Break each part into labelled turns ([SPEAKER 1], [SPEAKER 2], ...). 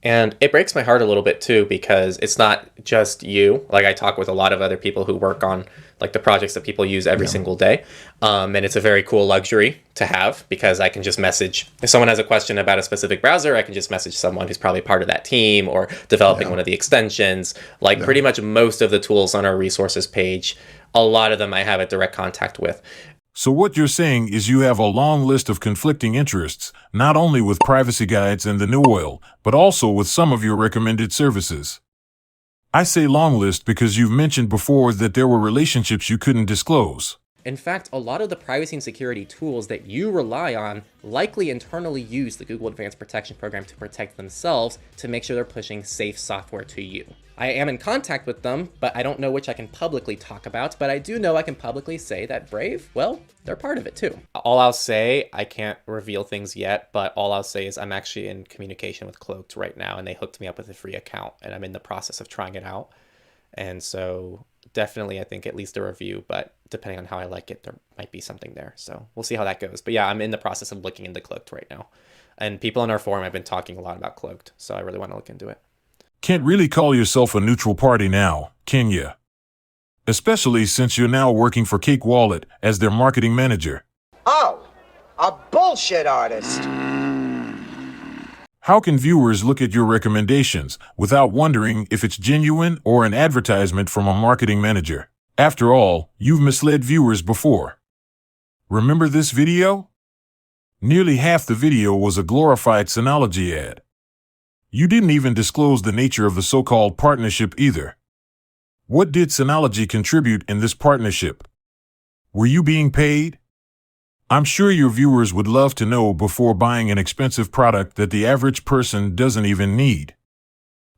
[SPEAKER 1] And it breaks my heart a little bit too, because it's not just you. Like, I talk with a lot of other people who work on like the projects that people use every single day. And it's a very cool luxury to have, because I can just message, if someone has a question about a specific browser, I can just message someone who's probably part of that team or developing one of the extensions. Like pretty much most of the tools on our resources page, a lot of them I have a direct contact with.
[SPEAKER 2] So what you're saying is you have a long list of conflicting interests, not only with privacy guides and the new oil, but also with some of your recommended services. I say long list because you've mentioned before that there were relationships you couldn't disclose.
[SPEAKER 1] In fact, a lot of the privacy and security tools that you rely on likely internally use the Google Advanced Protection Program to protect themselves to make sure they're pushing safe software to you. I am in contact with them, but I don't know which I can publicly talk about, but I do know I can publicly say that Brave, well, they're part of it too. All I'll say, I can't reveal things yet, but all I'll say is I'm actually in communication with Cloaked right now, and they hooked me up with a free account, and I'm in the process of trying it out. And so definitely, I think at least a review, but depending on how I like it, there might be something there. So we'll see how that goes. But yeah, I'm in the process of looking into Cloaked right now. And people in our forum have been talking a lot about Cloaked, so I really want to look into it.
[SPEAKER 2] Can't really call yourself a neutral party now, can you? Especially since you're now working for Cake Wallet as their marketing manager.
[SPEAKER 3] Oh, a bullshit artist.
[SPEAKER 2] How can viewers look at your recommendations without wondering if it's genuine or an advertisement from a marketing manager? After all, you've misled viewers before. Remember this video? Nearly half the video was a glorified Synology ad. You didn't even disclose the nature of the so-called partnership either. What did Synology contribute in this partnership? Were you being paid? I'm sure your viewers would love to know before buying an expensive product that the average person doesn't even need.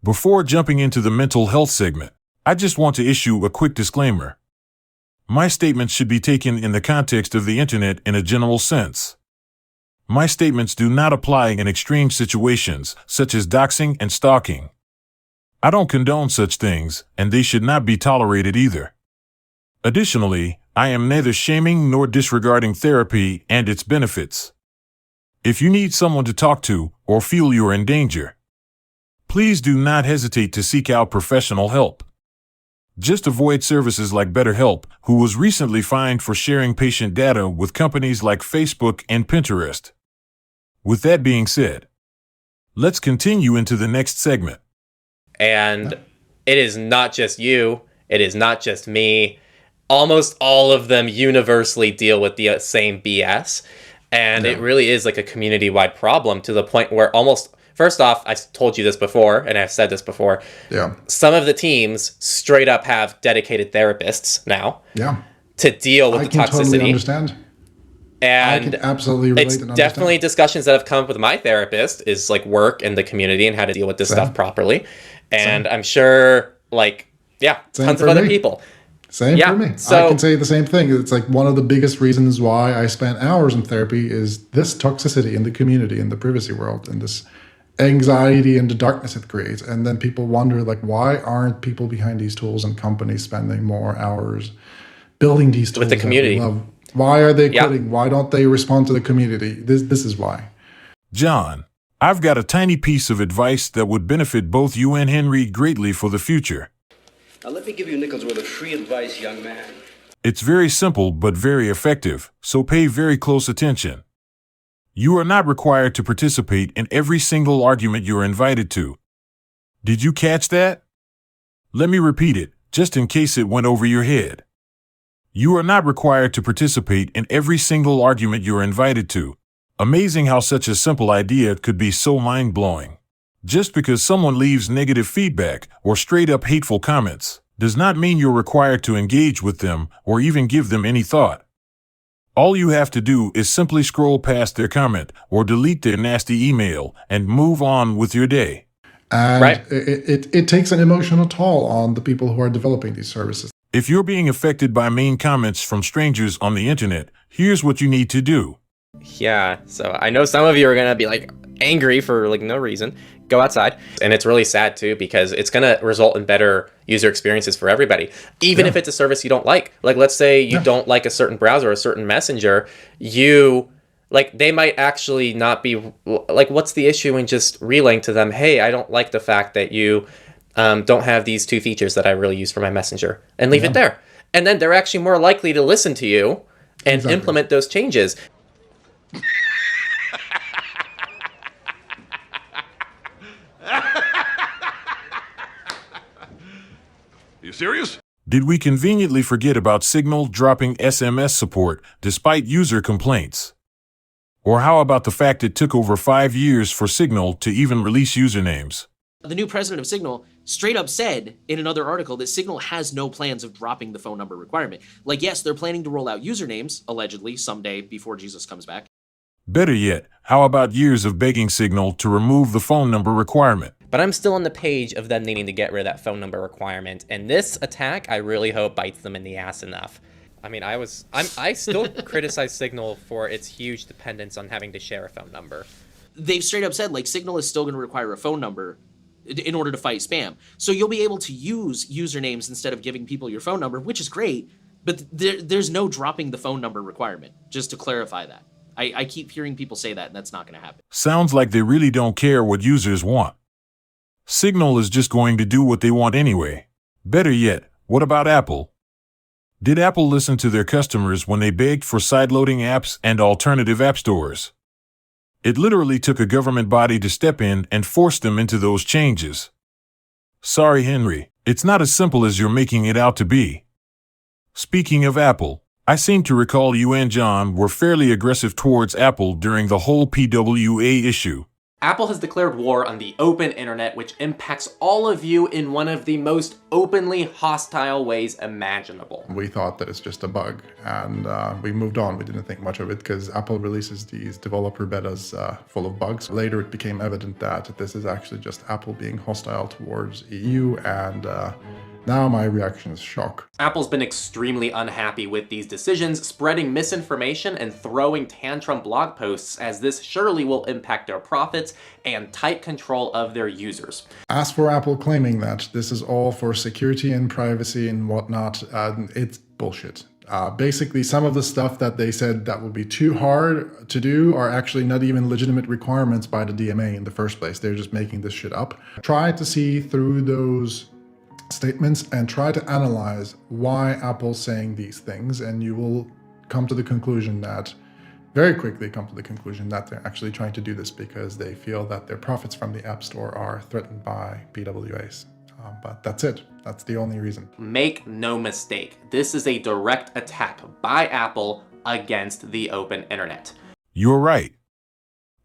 [SPEAKER 2] Before jumping into the mental health segment, I just want to issue a quick disclaimer. My statements should be taken in the context of the internet in a general sense. My statements do not apply in extreme situations, such as doxing and stalking. I don't condone such things, and they should not be tolerated either. Additionally, I am neither shaming nor disregarding therapy and its benefits. If you need someone to talk to or feel you're in danger, please do not hesitate to seek out professional help. Just avoid services like BetterHelp, who was recently fined for sharing patient data with companies like Facebook and Pinterest. With that being said, let's continue into the next segment.
[SPEAKER 1] And it is not just you, it is not just me. Almost all of them universally deal with the same BS. And it really is like a community-wide problem, to the point where almost, first off, I told you this before, and I've said this before. Some of the teams straight up have dedicated therapists now to deal with the toxicity. I can totally understand. And I can absolutely relate. It's definitely discussions that have come up with my therapist, is like work in the community and how to deal with this stuff properly. And I'm sure, like, tons of other people.
[SPEAKER 4] Same for me. So, I can say the same thing. It's like one of the biggest reasons why I spent hours in therapy is this toxicity in the community, in the privacy world, and this anxiety and the darkness it creates. And then people wonder, like, why aren't people behind these tools and companies spending more hours building these tools
[SPEAKER 1] with the community?
[SPEAKER 4] Why are they quitting? Why don't they respond to the community? This is why.
[SPEAKER 2] John, I've got a tiny piece of advice that would benefit both you and Henry greatly for the future.
[SPEAKER 5] Now let me give you Nichols worth of free advice, young man.
[SPEAKER 2] It's very simple but very effective, so pay very close attention. You are not required to participate in every single argument you're invited to. Did you catch that? Let me repeat it, just in case it went over your head. You are not required to participate in every single argument you're invited to. Amazing how such a simple idea could be so mind-blowing. Just because someone leaves negative feedback or straight-up hateful comments does not mean you're required to engage with them or even give them any thought. All you have to do is simply scroll past their comment or delete their nasty email and move on with your day.
[SPEAKER 4] And it takes an emotional toll on the people who are developing these services.
[SPEAKER 2] If you're being affected by mean comments from strangers on the internet, here's what you need to do.
[SPEAKER 1] Yeah, so I know some of you are going to be like angry for like no reason. Go outside. And it's really sad too, because it's going to result in better user experiences for everybody, even if it's a service you don't like. Like, let's say you don't like a certain browser or a certain messenger, you Like, they might actually not be, like, what's the issue in just relaying to them, hey, I don't like the fact that you don't have these 2 features that I really use for my messenger, and leave it there. And then they're actually more likely to listen to you and implement those changes.
[SPEAKER 2] You serious? Did we conveniently forget about Signal dropping SMS support despite user complaints? Or how about the fact it took over 5 years for Signal to even release usernames?
[SPEAKER 6] The new president of Signal straight up said in another article that Signal has no plans of dropping the phone number requirement. Like, yes, they're planning to roll out usernames, allegedly, someday before Jesus comes back.
[SPEAKER 2] Better yet, how about years of begging Signal to remove the phone number requirement?
[SPEAKER 1] But I'm still on the page of them needing to get rid of that phone number requirement. And this attack, I really hope, bites them in the ass enough. I mean, I still criticize Signal for its huge dependence on having to share a phone number.
[SPEAKER 6] They've straight up said, like, Signal is still going to require a phone number in order to fight spam. So you'll be able to use usernames instead of giving people your phone number, which is great. But there's no dropping the phone number requirement, just to clarify that. I keep hearing people say that, and that's not going to happen.
[SPEAKER 2] Sounds like they really don't care what users want. Signal is just going to do what they want anyway. Better yet, what about Apple? Did Apple listen to their customers when they begged for sideloading apps and alternative app stores? It literally took a government body to step in and force them into those changes. Sorry, Henry, it's not as simple as you're making it out to be. Speaking of Apple, I seem to recall you and John were fairly aggressive towards Apple during the whole PWA issue.
[SPEAKER 1] Apple has declared war on the open internet, which impacts all of you in one of the most openly hostile ways imaginable.
[SPEAKER 4] We thought that it's just a bug, and we moved on. We didn't think much of it because Apple releases these developer betas full of bugs. Later, it became evident that this is actually just Apple being hostile towards EU, and now my reaction is shock.
[SPEAKER 1] Apple's been extremely unhappy with these decisions, spreading misinformation and throwing tantrum blog posts, as this surely will impact their profits and tight control of their users.
[SPEAKER 4] As for Apple claiming that this is all for security and privacy and whatnot, it's bullshit. Basically, some of the stuff that they said that would be too hard to do are actually not even legitimate requirements by the DMA in the first place. They're just making this shit up. Try to see through those statements and try to analyze why Apple's saying these things, and you will come to the conclusion that, very quickly come to the conclusion that they're actually trying to do this because they feel that their profits from the App Store are threatened by PWAs. But that's it. That's the only reason.
[SPEAKER 1] Make no mistake, this is a direct attack by Apple against the open internet.
[SPEAKER 2] You're right.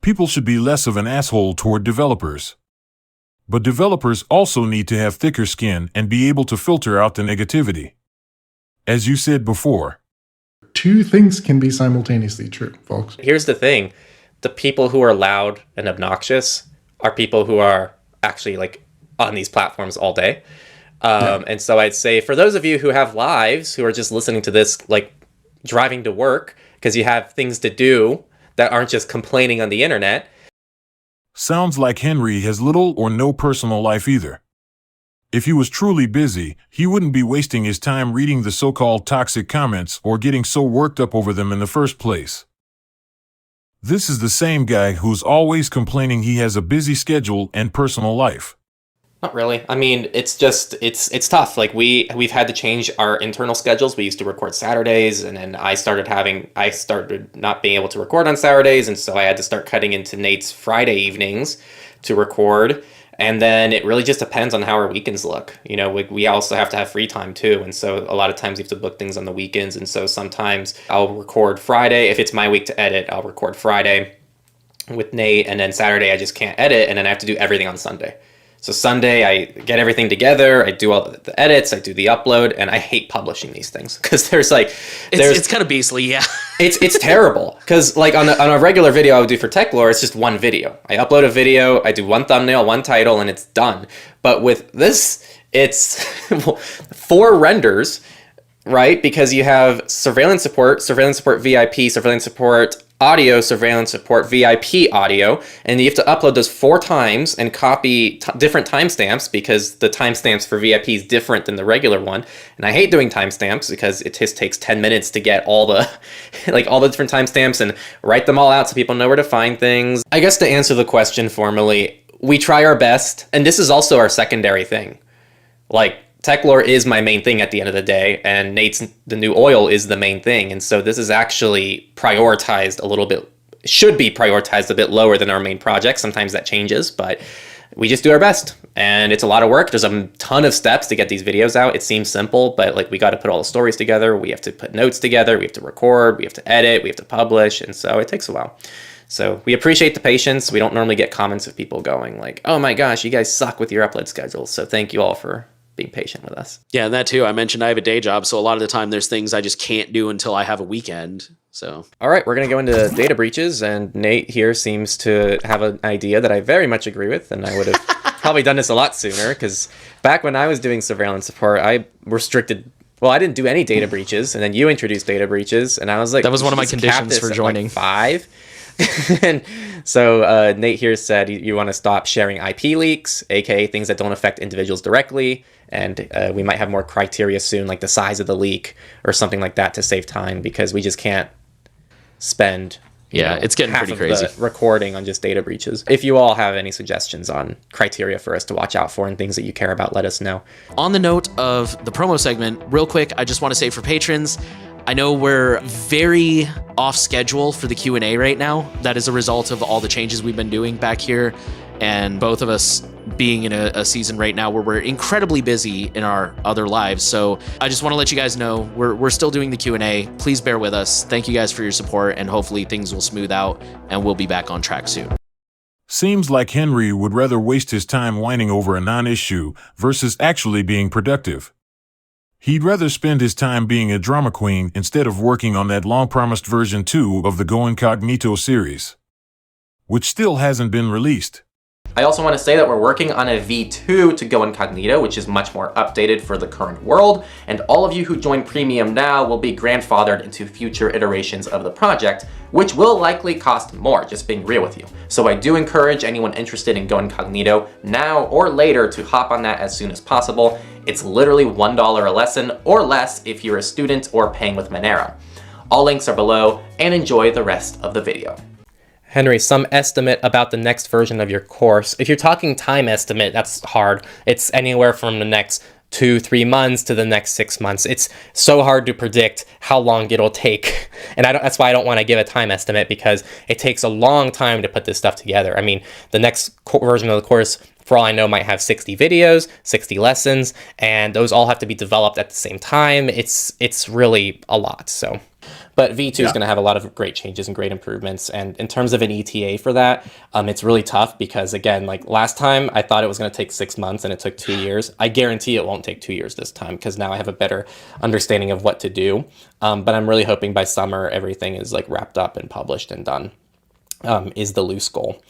[SPEAKER 2] People should be less of an asshole toward developers. But developers also need to have thicker skin and be able to filter out the negativity. As you said before,
[SPEAKER 4] 2 things can be simultaneously true, folks.
[SPEAKER 1] Here's the thing. The people who are loud and obnoxious are people who are actually like on these platforms all day. And so I'd say for those of you who have lives, who are just listening to this, like driving to work because you have things to do that aren't just complaining on the internet.
[SPEAKER 2] Sounds like Henry has little or no personal life either. If he was truly busy, he wouldn't be wasting his time reading the so-called toxic comments or getting so worked up over them in the first place. This is the same guy who's always complaining he has a busy schedule and personal life.
[SPEAKER 1] Not really. I mean, it's just, it's tough. Like we've had to change our internal schedules. We used to record Saturdays, and then I started not being able to record on Saturdays, and so I had to start cutting into Nate's Friday evenings to record. And then it really just depends on how our weekends look. You know, we also have to have free time too. And so a lot of times you have to book things on the weekends. And so sometimes I'll record Friday. If it's my week to edit, I'll record Friday with Nate, and then Saturday I just can't edit, and then I have to do everything on Sunday. So Sunday, I get everything together, I do all the edits, I do the upload, and I hate publishing these things because it's
[SPEAKER 6] kind of beastly, yeah.
[SPEAKER 1] It's terrible because like on a regular video I would do for Techlore, it's just one video. I upload a video, I do one thumbnail, one title, and it's done. But with this, it's 4 renders, right? Because you have surveillance support VIP, surveillance support audio surveillance support VIP audio, and you have to upload those 4 times and copy different timestamps because the timestamps for VIP is different than the regular one. And I hate doing timestamps because it just takes 10 minutes to get all the all the different timestamps and write them all out so people know where to find things. I guess to answer the question formally, we try our best, and this is also our secondary thing. Like, Techlore is my main thing at the end of the day, and Nate's The New Oil is the main thing. And so this is actually prioritized a little bit, should be prioritized a bit lower than our main project. Sometimes that changes, but we just do our best. And it's a lot of work. There's a ton of steps to get these videos out. It seems simple, but like we got to put all the stories together. We have to put notes together. We have to record. We have to edit. We have to publish. And so it takes a while. So we appreciate the patience. We don't normally get comments of people going like, oh my gosh, you guys suck with your upload schedules. So thank you all for being patient with us.
[SPEAKER 7] Yeah, and that too. I mentioned I have a day job, so a lot of the time there's things I just can't do until I have a weekend. So,
[SPEAKER 1] all right, we're going to go into data breaches, and Nate here seems to have an idea that I very much agree with, and I would have probably done this a lot sooner, because back when I was doing surveillance support, I restricted, well, I didn't do any data breaches, and then you introduced data breaches, and I was like,
[SPEAKER 6] that was one of my conditions for joining.
[SPEAKER 1] Like 5. And so Nate here said you want to stop sharing IP leaks, aka things that don't affect individuals directly, and we might have more criteria soon, like the size of the leak or something like that, to save time, because we just can't spend
[SPEAKER 6] it's getting
[SPEAKER 1] half
[SPEAKER 6] pretty
[SPEAKER 1] of
[SPEAKER 6] crazy
[SPEAKER 1] the recording on just data breaches. If you all have any suggestions on criteria for us to watch out for and things that you care about, let us know.
[SPEAKER 6] On the note of the promo segment, real quick, I just want to say for patrons, I know we're very off schedule for the Q&A right now. That is a result of all the changes we've been doing back here, and both of us being in a season right now where we're incredibly busy in our other lives. So I just want to let you guys know we're still doing the Q&A. Please bear with us. Thank you guys for your support, and hopefully things will smooth out and we'll be back on track soon.
[SPEAKER 2] Seems like Henry would rather waste his time whining over a non-issue versus actually being productive. He'd rather spend his time being a drama queen instead of working on that long-promised version 2 of the Go Incognito series, which still hasn't been released.
[SPEAKER 1] I also want to say that we're working on a V2 to Go Incognito, which is much more updated for the current world, and all of you who join Premium now will be grandfathered into future iterations of the project, which will likely cost more, just being real with you. So I do encourage anyone interested in Go Incognito now or later to hop on that as soon as possible. It's literally $1 a lesson or less if you're a student or paying with Monero. All links are below, and enjoy the rest of the video. Henry, some estimate about the next version of your course. If you're talking time estimate, that's hard. It's anywhere from the next 2-3 months to the next 6 months. It's so hard to predict how long it'll take. And that's why I don't want to give a time estimate, because it takes a long time to put this stuff together. I mean, the next version of the course, for all I know, might have 60 videos, 60 lessons, and those all have to be developed at the same time. It's really a lot, so. But V2 is going to have a lot of great changes and great improvements. And in terms of an ETA for that, it's really tough because, again, like last time, I thought it was going to take 6 months and it took 2 years. I guarantee it won't take 2 years this time because now I have a better understanding of what to do. But I'm really hoping by summer, everything is like wrapped up and published and done, is the loose goal.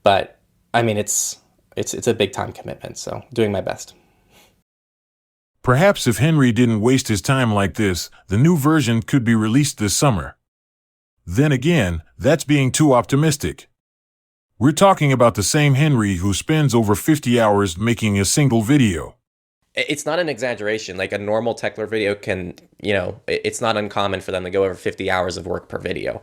[SPEAKER 1] But I mean, it's a big time commitment, so doing my best.
[SPEAKER 2] Perhaps if Henry didn't waste his time like this, the new version could be released this summer. Then again, that's being too optimistic. We're talking about the same Henry who spends over 50 hours making a single video.
[SPEAKER 1] It's not an exaggeration. Like a normal Techlore video can, it's not uncommon for them to go over 50 hours of work per video.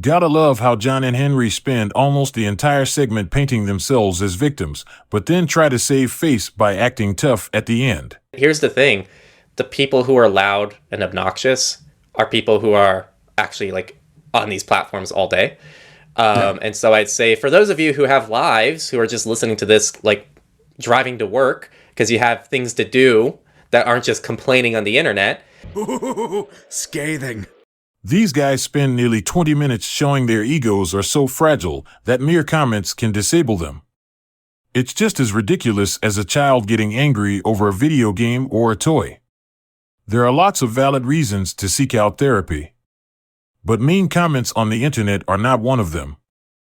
[SPEAKER 2] Gotta love how John and Henry spend almost the entire segment painting themselves as victims, but then try to save face by acting tough at the end.
[SPEAKER 1] Here's the thing. The people who are loud and obnoxious are people who are actually like on these platforms all day. And so I'd say for those of you who have lives, who are just listening to this, like driving to work, because you have things to do that aren't just complaining on the internet.
[SPEAKER 8] Scathing.
[SPEAKER 2] These guys spend nearly 20 minutes showing their egos are so fragile that mere comments can disable them. It's just as ridiculous as a child getting angry over a video game or a toy. There are lots of valid reasons to seek out therapy. But mean comments on the internet are not one of them.